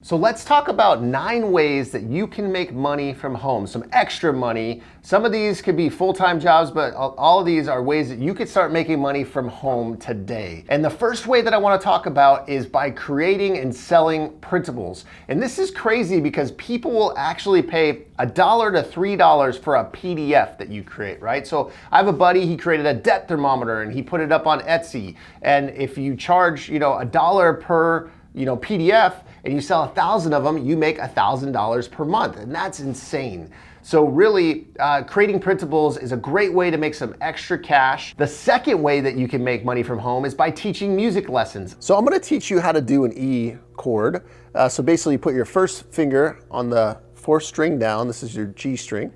So let's talk about 9 ways that you can make money from home, some extra money. Some of these could be full-time jobs, but all of these are ways that you could start making money from home today. And the first way that I want to talk about is by creating and selling printables. And this is crazy because people will actually pay $1 to $3 for a PDF that you create, right? So I have a buddy, he created a debt thermometer and he put it up on Etsy. And if you charge, $1 per PDF, and you sell 1,000 of them, you make $1,000 per month, and that's insane. So really, creating printables is a great way to make some extra cash. The second way that you can make money from home is by teaching music lessons. So I'm gonna teach you how to do an E chord. So basically you put your first finger on the 4th string down, this is your G string,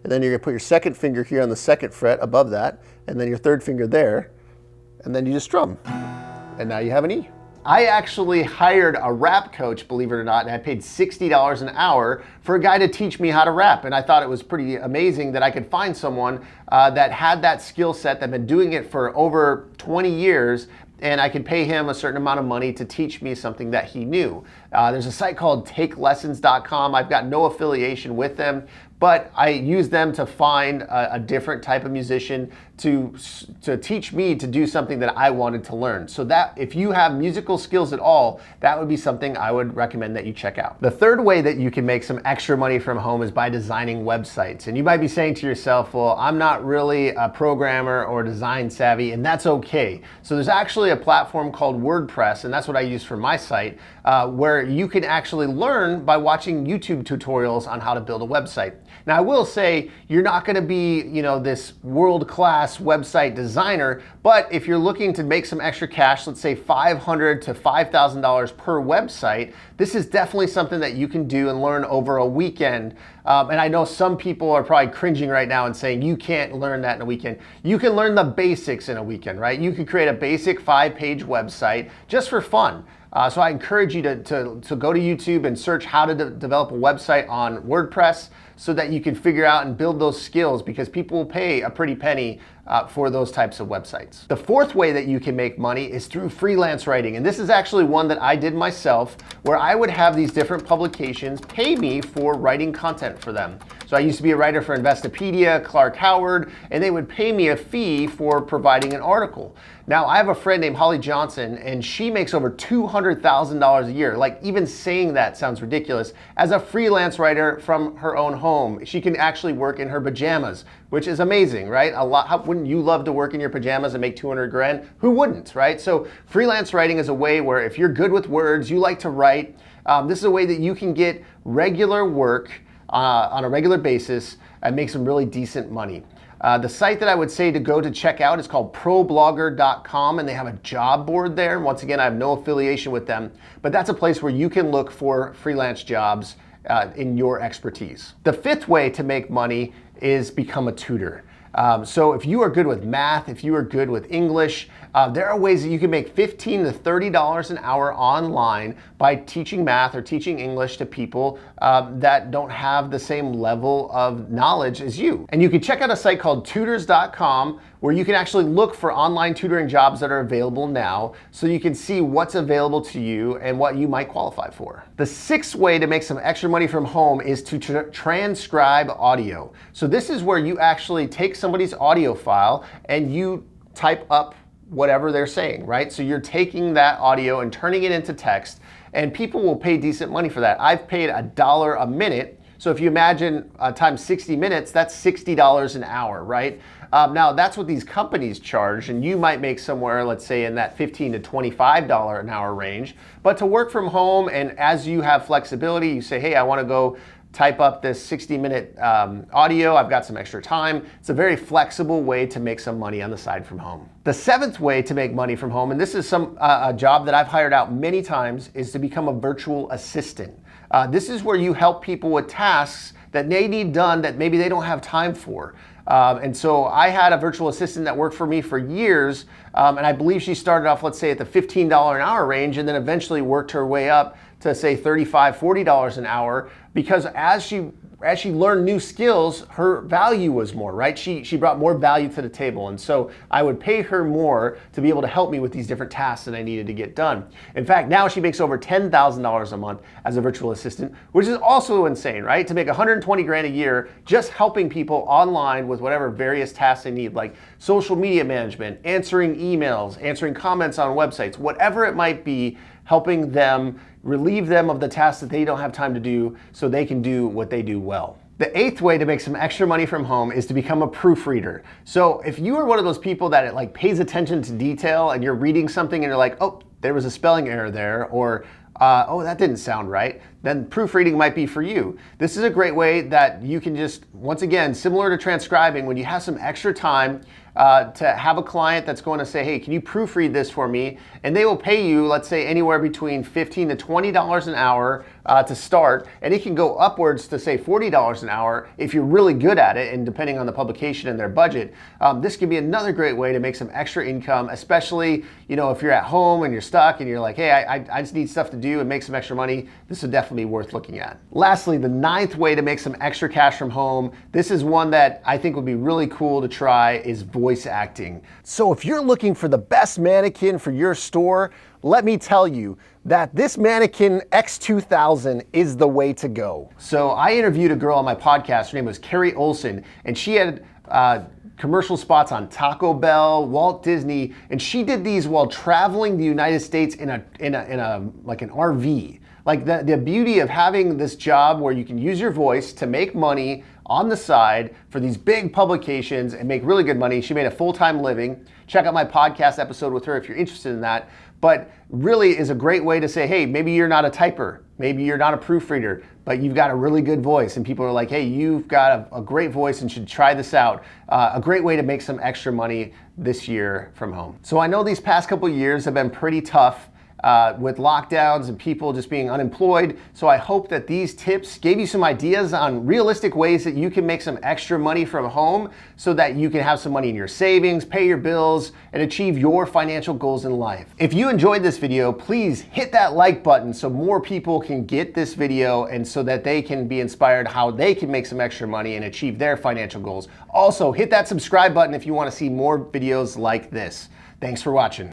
and then you're gonna put your second finger here on the 2nd fret above that, and then your 3rd finger there, and then you just strum. And now you have an E. I actually hired a rap coach, believe it or not, and I paid $60 an hour for a guy to teach me how to rap. And I thought it was pretty amazing that I could find someone that had that skill set, that had been doing it for over 20 years, and I could pay him a certain amount of money to teach me something that he knew. There's a site called takelessons.com. I've got no affiliation with them, but I use them to find a different type of musician to teach me to do something that I wanted to learn. So that if you have musical skills at all, that would be something I would recommend that you check out. The third way that you can make some extra money from home is by designing websites. And you might be saying to yourself, well, I'm not really a programmer or design savvy, and that's okay. So there's actually a platform called WordPress, and that's what I use for my site, where you can actually learn by watching YouTube tutorials on how to build a website. Now I will say you're not going to be, this world-class website designer, but if you're looking to make some extra cash, let's say $500 to $5,000 per website, this is definitely something that you can do and learn over a weekend. And I know some people are probably cringing right now and saying you can't learn that in a weekend. You can learn the basics in a weekend, right? You can create a basic 5-page website just for fun. So I encourage you to go to YouTube and search how to develop a website on WordPress so that you can figure out and build those skills, because people will pay a pretty penny for those types of websites. The fourth way that you can make money is through freelance writing. And this is actually one that I did myself, where I would have these different publications pay me for writing content for them. So I used to be a writer for Investopedia, Clark Howard, and they would pay me a fee for providing an article. Now I have a friend named Holly Johnson, and she makes over $200,000 a year. Like, even saying that sounds ridiculous. As a freelance writer from her own home, she can actually work in her pajamas, which is amazing, right? Wouldn't you love to work in your pajamas and make 200 grand? Who wouldn't, right? So freelance writing is a way where if you're good with words, you like to write, this is a way that you can get regular work on a regular basis and make some really decent money. The site that I would say to go to check out is called ProBlogger.com, and they have a job board there. Once again, I have no affiliation with them, but that's a place where you can look for freelance jobs in your expertise. The fifth way to make money is become a tutor. So if you are good with math, if you are good with English, there are ways that you can make $15 to $30 an hour online by teaching math or teaching English to people that don't have the same level of knowledge as you. And you can check out a site called tutors.com, where you can actually look for online tutoring jobs that are available now, so you can see what's available to you and what you might qualify for. The sixth way to make some extra money from home is to transcribe audio. So this is where you actually take somebody's audio file and you type up whatever they're saying, right? So you're taking that audio and turning it into text, and people will pay decent money for that. I've paid $1 a minute. So if you imagine times 60 minutes, that's $60 an hour, right? Now that's what these companies charge, and you might make somewhere, let's say, in that $15 to $25 an hour range. But to work from home, and as you have flexibility, you say, hey, I want to go type up this 60-minute audio, I've got some extra time. It's a very flexible way to make some money on the side from home. The seventh way to make money from home, and this is a job that I've hired out many times, is to become a virtual assistant. This is where you help people with tasks that they need done that maybe they don't have time for. And so I had a virtual assistant that worked for me for years, and I believe she started off, let's say, at the $15 an hour range, and then eventually worked her way up to say $35, $40 an hour, because as she learned new skills, her value was more, right? She brought more value to the table. And so I would pay her more to be able to help me with these different tasks that I needed to get done. In fact, now she makes over $10,000 a month as a virtual assistant, which is also insane, right? To make 120 grand a year just helping people online with whatever various tasks they need, like social media management, answering emails, answering comments on websites, whatever it might be, helping them, relieve them of the tasks that they don't have time to do so they can do what they do well. The 8th way to make some extra money from home is to become a proofreader. So if you are one of those people that like pays attention to detail and you're reading something and you're like, oh, there was a spelling error there, or oh, that didn't sound right, then proofreading might be for you. This is a great way that you can just, once again, similar to transcribing, when you have some extra time to have a client that's going to say, hey, can you proofread this for me? And they will pay you, let's say, anywhere between $15 to $20 an hour to start, and it can go upwards to say $40 an hour if you're really good at it, and depending on the publication and their budget. This can be another great way to make some extra income, especially if you're at home and you're stuck and you're like, hey, I just need stuff to do and make some extra money. This would definitely be worth looking at. Lastly, the 9th way to make some extra cash from home, this is one that I think would be really cool to try, is voice acting. So if you're looking for the best mannequin for your store, let me tell you that this mannequin X2000 is the way to go. So I interviewed a girl on my podcast. Her name was Carrie Olson, and she had commercial spots on Taco Bell, Walt Disney, and she did these while traveling the United States in like an RV. Like the beauty of having this job where you can use your voice to make money on the side for these big publications and make really good money. She made a full-time living. Check out my podcast episode with her if you're interested in that. But really is a great way to say, hey, maybe you're not a typer, maybe you're not a proofreader, but you've got a really good voice, and people are like, hey, you've got a great voice and should try this out. A great way to make some extra money this year from home. So I know these past couple years have been pretty tough with lockdowns and people just being unemployed. So I hope that these tips gave you some ideas on realistic ways that you can make some extra money from home so that you can have some money in your savings, pay your bills, and achieve your financial goals in life. If you enjoyed this video, please hit that like button so more people can get this video and so that they can be inspired how they can make some extra money and achieve their financial goals. Also, hit that subscribe button if you want to see more videos like this. Thanks for watching.